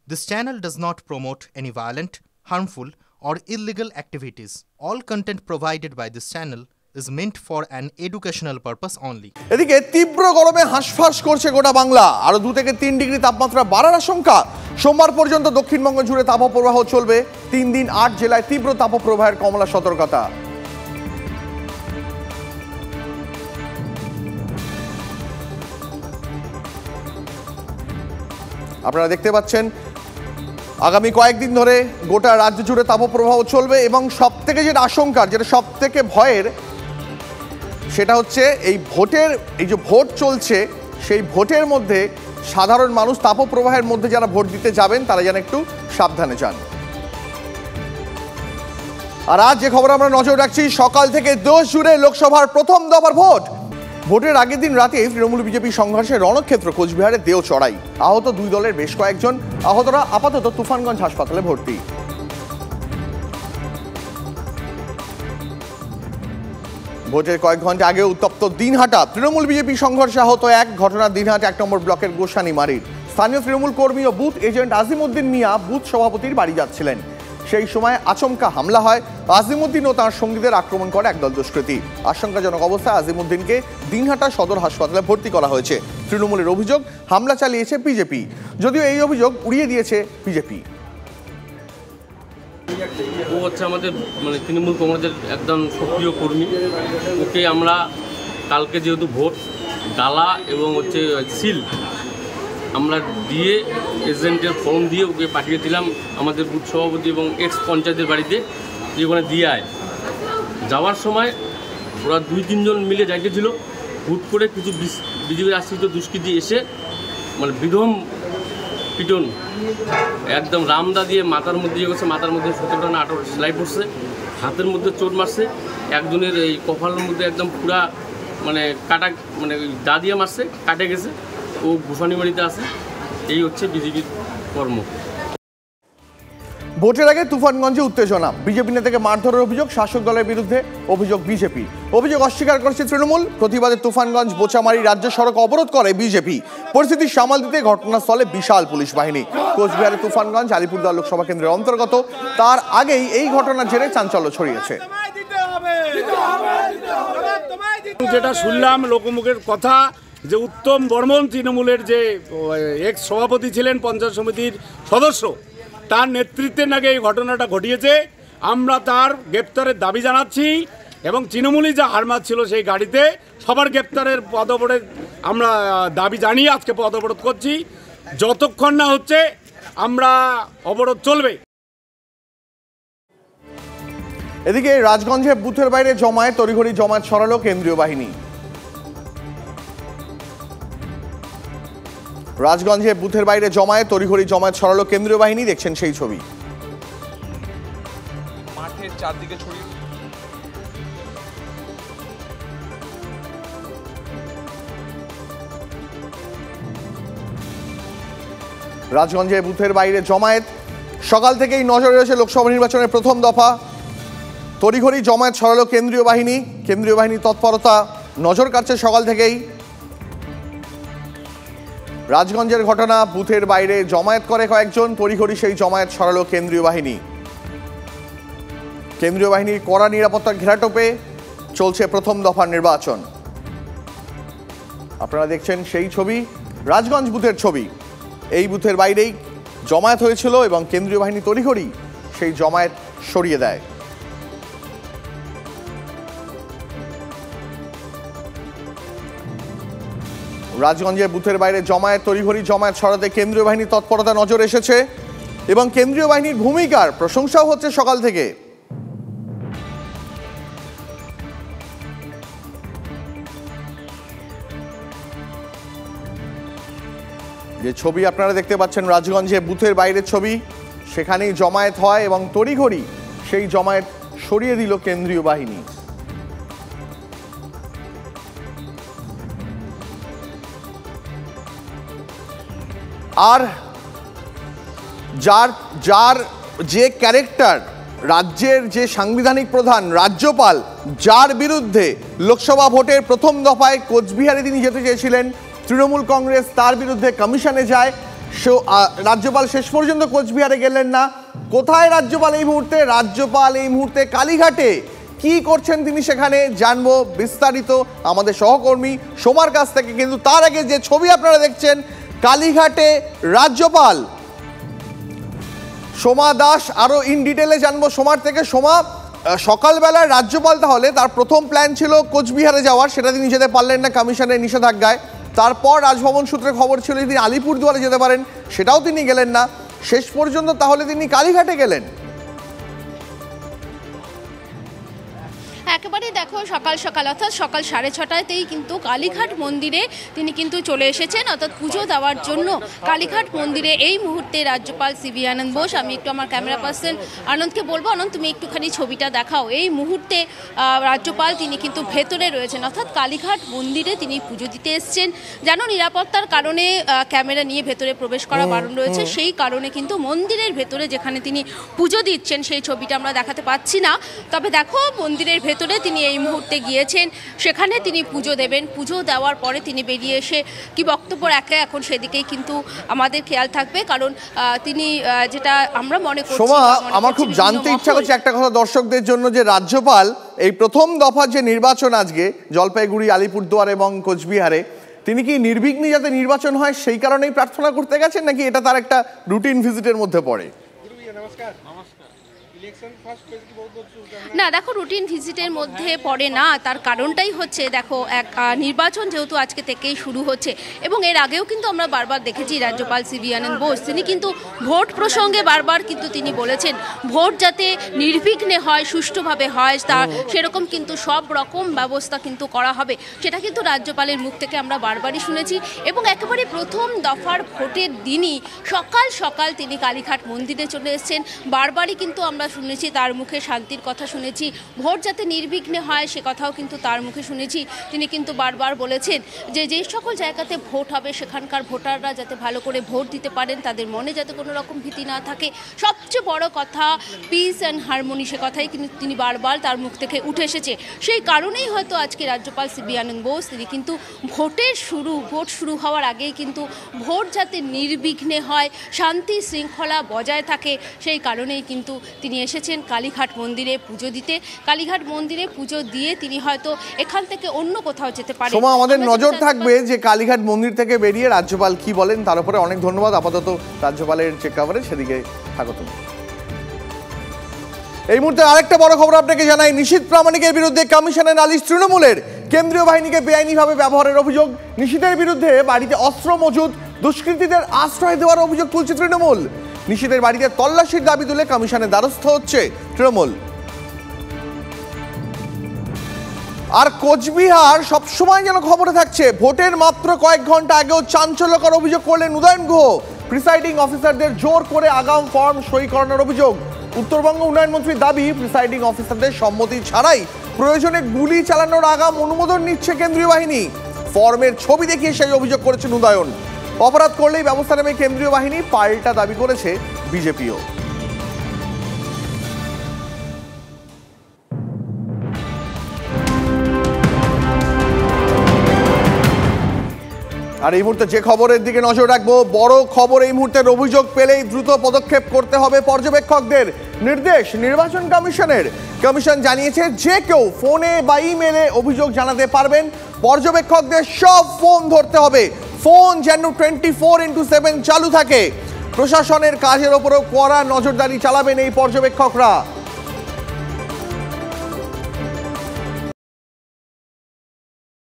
This channel does not promote any violent, harmful, or illegal activities. All content provided by this channel is meant for an educational purpose only. এদিকে তীব্র গরমে হাঁসফাঁস করছে গোটা বাংলা। আরো 2 থেকে 3 degree তাপমাত্রা বাড়ার আশঙ্কা। সোমবার পর্যন্ত দক্ষিণবঙ্গ জুড়ে তাপপ্রবাহ চলবে। 3 দিন 8 জেলায় তীব্র তাপপ্রবাহের কমলা সতর্কতা। আপনারা দেখতে পাচ্ছেন আগামী কয়েকদিন ধরে গোটা রাজ্য জুড়ে তাপপ্রবাহ চলবে এবং সবথেকে যেটা আশঙ্কার, যেটা সবথেকে ভয়ের, সেটা হচ্ছে এই যে ভোট চলছে সেই ভোটের মধ্যে সাধারণ মানুষ তাপপ্রবাহের মধ্যে যারা ভোট দিতে যাবেন তারা যেন একটু সাবধানে যান। আর আজ যে খবর আমরা নজর রাখছি, সকাল থেকে দেশ জুড়ে লোকসভার প্রথম দফার ভোটের আগের দিন রাতে তৃণমূল বিজেপি সংঘর্ষে রণক্ষেত্র কোচবিহারের দেওচড়াই। আহত 2 দলের বেশ কয়েকজন। আহতরা আপাতত তুফানগঞ্জ হাসপাতালে ভর্তি। ভোটের কয়েক ঘন্টা আগে উত্তপ্ত দিনহাটা। তৃণমূল বিজেপি সংঘর্ষে আহত এক। ঘটনা দিনহাটা 1 নম্বর ব্লকের গোসানিমারির। স্থানীয় তৃণমূল কর্মী ও বুথ এজেন্ট আজিমউদ্দিন মিয়া বুথ সভাপতির বাড়ি যাচ্ছিলেন। সেই সময় আচমকা হামলা হয়। আজিমউদ্দিন ও তাঁর সঙ্গীদের আক্রমণ করে একদল দুষ্কৃতী। আশঙ্কাজনক অবস্থায় আজিমউদ্দিনকে দিনহাটা সদর হাসপাতালে ভর্তি করা হয়েছে। তৃণমূলের অভিযোগ হামলা চালিয়েছে বিজেপি, যদিও এই অভিযোগ উড়িয়ে দিয়েছে বিজেপি। ও হচ্ছে আমাদের তৃণমূল কংগ্রেসের একদম সক্রিয় কর্মী। ওকে আমরা কালকে যেহেতু ভোট ডালা এবং হচ্ছে সিল আমরা দিয়ে এজেন্টের ফর্ম দিয়ে ওকে পাঠিয়ে দিলাম আমাদের বুথ সভাপতি এবং এক্স পঞ্চায়েতের বাড়িতে, যে ওখানে দিয়ে আয়। যাওয়ার সময় ওরা 2-3 জন মিলে যাইতেছিল। হুট করে কিছু বিজেপির আশ্রিত দুষ্কৃতী এসে বিধম পিটন একদম রামদা দিয়ে মাথার মধ্যে ইয়ে করছে। মাথার মধ্যে 17টা না 18টা সেলাই পড়ছে। হাতের মধ্যে চোট মারছে। একজনের এই কপালের মধ্যে একদম পুরা কাটা দা দিয়ে মারছে, কাটে গেছে। ও গোসানিমারিতে আছে। এই হচ্ছে বিজেপির কর্ম। ভোটের আগে তুফানগঞ্জে উত্তেজনা। বিজেপি নেতাকে মারধরের অভিযোগ শাসক দলের বিরুদ্ধে, অভিযোগ বিজেপি। অভিযোগ অস্বীকার করেছে তৃণমূল। প্রতিবাদে তুফানগঞ্জ বোচামারি রাজ্য সড়ক অবরোধ করে বিজেপি। পরিস্থিতি সামাল দিতে ঘটনাস্থলে বিশাল পুলিশ বাহিনী। কোচবিহারের তুফানগঞ্জ আলিপুরদুয়ার লোকসভা কেন্দ্রের অন্তর্গত। তার আগেই এই ঘটনার জেরে চাঞ্চল্য ছড়িয়েছে। যেটা শুনলাম লোকমুখের কথা, যে উত্তম বর্মন তৃণমূলের যে এক্স সভাপতি ছিলেন, পঞ্চায়েত সমিতির সদস্য, তার নেতৃত্বে নাকি এই ঘটনাটা ঘটিয়েছে। আমরা তার গ্রেপ্তারের দাবি জানাচ্ছি এবং তৃণমূলই যা হারমাত ছিল সেই গাড়িতে সবার গ্রেপ্তারের পদঅবরোধ আমরা দাবি জানিয়ে আজকে পদঅবরোধ করছি। যতক্ষণ না হচ্ছে আমরা অবরোধ চলবে। এদিকে রাজগঞ্জে বুথের বাইরে জমায়েত, তড়িঘড়ি জমায়েত সরালো কেন্দ্রীয় বাহিনী। রাজগঞ্জে বুথের বাইরে জমায়েত, তড়িঘড়ি জমায়েত সরালো কেন্দ্রীয় বাহিনী। দেখছেন সেই ছবি। মাঠের চারদিকে ছড়িয়ে রাজগঞ্জে বুথের বাইরে জমায়েত। সকাল থেকেই নজরে রয়েছে লোকসভা নির্বাচনের প্রথম দফা। তড়িঘড়ি জমায়েত সরালো কেন্দ্রীয় বাহিনী। কেন্দ্রীয় বাহিনী তৎপরতা নজর কাটছে সকাল থেকেই। রাজগঞ্জের ঘটনা, বুথের বাইরে জমায়েত করে কয়েকজন, তড়িঘড়ি সেই জমায়েত সরালো কেন্দ্রীয় বাহিনী। কেন্দ্রীয় বাহিনীর কড়া নিরাপত্তার ঘেরাটোপে চলছে প্রথম দফার নির্বাচন। আপনারা দেখছেন সেই ছবি, রাজগঞ্জ বুথের ছবি। এই বুথের বাইরেই জমায়েত হয়েছিল এবং কেন্দ্রীয় বাহিনী তড়িঘড়ি সেই জমায়েত সরিয়ে দেয়। রাজগঞ্জের বুথের বাইরে জমায়েত, তড়িঘড়ি জমায়েত সরাতে কেন্দ্রীয় বাহিনীর তৎপরতা নজর এসেছে এবং কেন্দ্রীয় বাহিনীর ভূমিকার প্রশংসাও হচ্ছে সকাল থেকে। যে ছবি আপনারা দেখতে পাচ্ছেন রাজগঞ্জে বুথের বাইরের ছবি, সেখানেই জমায়েত হয় এবং তড়িঘড়ি সেই জমায়েত সরিয়ে দিল কেন্দ্রীয় বাহিনী। আর যার যে ক্যারেক্টার, রাজ্যের যে সাংবিধানিক প্রধান রাজ্যপাল, যার বিরুদ্ধে লোকসভা ভোটের প্রথম দফায় কোচবিহারে তিনি যেতে চেয়েছিলেন তৃণমূল কংগ্রেস, তার বিরুদ্ধে কমিশনে যায়, রাজ্যপাল শেষ পর্যন্ত কোচবিহারে গেলেন না। কোথায় রাজ্যপাল এই মুহূর্তে? রাজ্যপাল এই মুহূর্তে কালীঘাটে। কি করছেন তিনি সেখানে জানবো বিস্তারিত আমাদের সহকর্মী সোমার কাছ থেকে। কিন্তু তার আগে যে ছবি আপনারা দেখছেন, কালীঘাটে রাজ্যপাল। সোমা দাস আরো ইন ডিটেলে জানবো সোমার থেকে। সোমা, সকালবেলায় রাজ্যপাল তাহলে তার প্রথম প্ল্যান ছিল কোচবিহারে যাওয়ার, সেটা তিনি যেতে পারলেন না কমিশনের নিষেধাজ্ঞায়। তারপর রাজভবন সূত্রে খবর ছিল তিনি আলিপুরদুয়ারে যেতে পারেন, সেটাও তিনি গেলেন না। শেষ পর্যন্ত তাহলে তিনি কালীঘাটে গেলেন। একেবারে দেখো সকাল সকাল অর্থাৎ সকাল 6:30তেই কিন্তু কালীঘাট মন্দিরে তিনি কিন্তু চলে এসেছেন, অর্থাৎ পুজো দেওয়ার জন্য কালীঘাট মন্দিরে এই মুহূর্তে রাজ্যপাল সিবি আনন্দ বোস। আমি একটু আমার ক্যামেরা পার্সন আনন্দকে বলবো, আনন্দ তুমি একটুখানি ছবিটা দেখাও। এই মুহূর্তে রাজ্যপাল তিনি কিন্তু ভেতরে রয়েছেন, অর্থাৎ কালীঘাট মন্দিরে তিনি পুজো দিতে এসছেন। যেন নিরাপত্তার কারণে ক্যামেরা নিয়ে ভেতরে প্রবেশ করা বারণ রয়েছে, সেই কারণে কিন্তু মন্দিরের ভেতরে যেখানে তিনি পুজো দিচ্ছেন সেই ছবিটা আমরা দেখাতে পাচ্ছি না। তবে দেখো মন্দিরের ভেতরে তিনি এই মুহূর্তে গিয়েছেন, সেখানে তিনি পুজো দেবেন। পুজো দেওয়ার পরে তিনি বেরিয়ে এসে কি বক্তব্য রাখে এখন সেদিকেই কিন্তু আমাদের খেয়াল থাকবে, কারণ তিনি যেটা আমরা মনে করছি। সোমা, আমার খুব জানতে ইচ্ছা করছে একটা কথা দর্শকদের জন্য, যে রাজ্যপাল এই প্রথম দফার যে নির্বাচন আজকে জলপাইগুড়ি, আলিপুরদুয়ার এবং কোচবিহারে, তিনি কি নির্বিঘ্নে যাতে নির্বাচন হয় সেই কারণেই প্রার্থনা করতে গেছেন, নাকি এটা তার একটা রুটিন ভিজিটের মধ্যে পড়ে? না দেখো, রুটিন ভিজিটের মধ্যে পড়ে না। তার কারণটাই হচ্ছে দেখো এক নির্বাচন যেহেতু আজকে থেকেই শুরু হচ্ছে, এবং এর আগেও কিন্তু আমরা বারবার দেখেছি রাজ্যপাল সিবি আনন্দ বোস তিনি কিন্তু ভোট প্রসঙ্গে বারবার কিন্তু তিনি বলেছেন ভোট যাতে নির্বিঘ্নে হয়, সুষ্ঠুভাবে হয়, তা সেরকম কিন্তু সব রকম ব্যবস্থা কিন্তু করা হবে, সেটা কিন্তু রাজ্যপালের মুখ থেকে আমরা বারবারই শুনেছি। এবং একেবারে প্রথম দফার ভোটের দিনই সকাল সকাল তিনি কালীঘাট মন্দিরে চলে এসেছেন। বারবারই কিন্তু আমরা শুনেছি তার মুখে শান্তির কথা শুনেছি, ভোট যাতে নির্বিঘ্নে হয় সে কথাও কিন্তু তার মুখে শুনেছি। তিনি কিন্তু বারবার বলেছেন যে যে সকল জায়গাতে ভোট হবে সেখানকার ভোটাররা যাতে ভালো করে ভোট দিতে পারেন, তাদের মনে যাতে কোনো রকম ভীতি না থাকে। সবচেয়ে বড় কথা পিস অ্যান্ড হারমোনি, সে কথাই কিন্তু তিনি বারবার তার মুখ থেকে উঠে এসেছে। সেই কারণেই হয়তো আজকে রাজ্যপাল সিবি আনন্দ বোস তিনি কিন্তু ভোট শুরু হওয়ার আগেই কিন্তু ভোট যাতে নির্বিঘ্নে হয়, শান্তি শৃঙ্খলা বজায় থাকে, সেই কারণেই কিন্তু তিনি এসেছেন কালীঘাট মন্দিরে পুজো দিতে। কালীঘাট মন্দিরে পুজো দিয়ে তিনি হয়তো এখান থেকে অন্য কোথাও যেতে পারেন। সোমা, আমাদের নজর থাকবে যে কালীঘাট মন্দির থেকে বেরিয়ে রাজ্যপাল কি বলেন তার উপরে। অনেক ধন্যবাদ। আপাতত রাজ্যপালের যে কভারেজ সেদিকে স্বাগত। এই মুহূর্তে আরেকটা বড় খবর আপনাকে জানাই। নিশীথ প্রামাণিকের বিরুদ্ধে কমিশনের নালিশ তৃণমূলের। কেন্দ্রীয় বাহিনীকে বেআইনিভাবে ব্যবহারের অভিযোগ। নিশীথের বিরুদ্ধে বাড়িতে অস্ত্র মজুদ, দুষ্কৃতীদের আশ্রয় দেওয়ার অভিযোগ তুলছে তৃণমূল। নিশীথের বাড়িতে তল্লাশির দাবি তুলে কমিশনের দ্বারস্থ হচ্ছে তৃণমূল। আর কোচবিহার সবসময় যেন খবরে থাকছে। ভোটের মাত্র কয়েক ঘন্টা আগেও চাঞ্চল্যকর অভিযোগ করলেন উদয়ন গুহ। প্রিসাইডিং অফিসারদের জোর করে আগাম ফর্ম সই করানোর অভিযোগ। উত্তরবঙ্গ উন্নয়ন মন্ত্রীর দাবি, প্রিসাইডিং অফিসারদের সম্মতি ছাড়াই প্রয়োজনে গুলি চালানোর আগাম অনুমোদন নিচ্ছে কেন্দ্রীয় বাহিনী। ফর্মের ছবি দেখিয়ে সেই অভিযোগ করেছেন উদয়ন। অপরাধ করলেই ব্যবস্থা নেবে কেন্দ্রীয় বাহিনী, পাল্টা দাবি করেছে বিজেপিও। আর এই মুহূর্তে যে খবরের দিকে নজর রাখবো, বড় খবর এই মুহূর্তের। অভিযোগ পেলেই দ্রুত পদক্ষেপ করতে হবে পর্যবেক্ষকদের। নির্দেশ নির্বাচন কমিশনের। কমিশন জানিয়েছে যে কেউ ফোনে বা ইমেলে অভিযোগ জানাতে পারবেন। পর্যবেক্ষকদের সব ফোন ধরতে হবে, ফোন যেন 24/7 চালু থাকে। প্রশাসনের কাজের ওপরও কড়া নজরদারি চালাবেন এই পর্যবেক্ষকরা।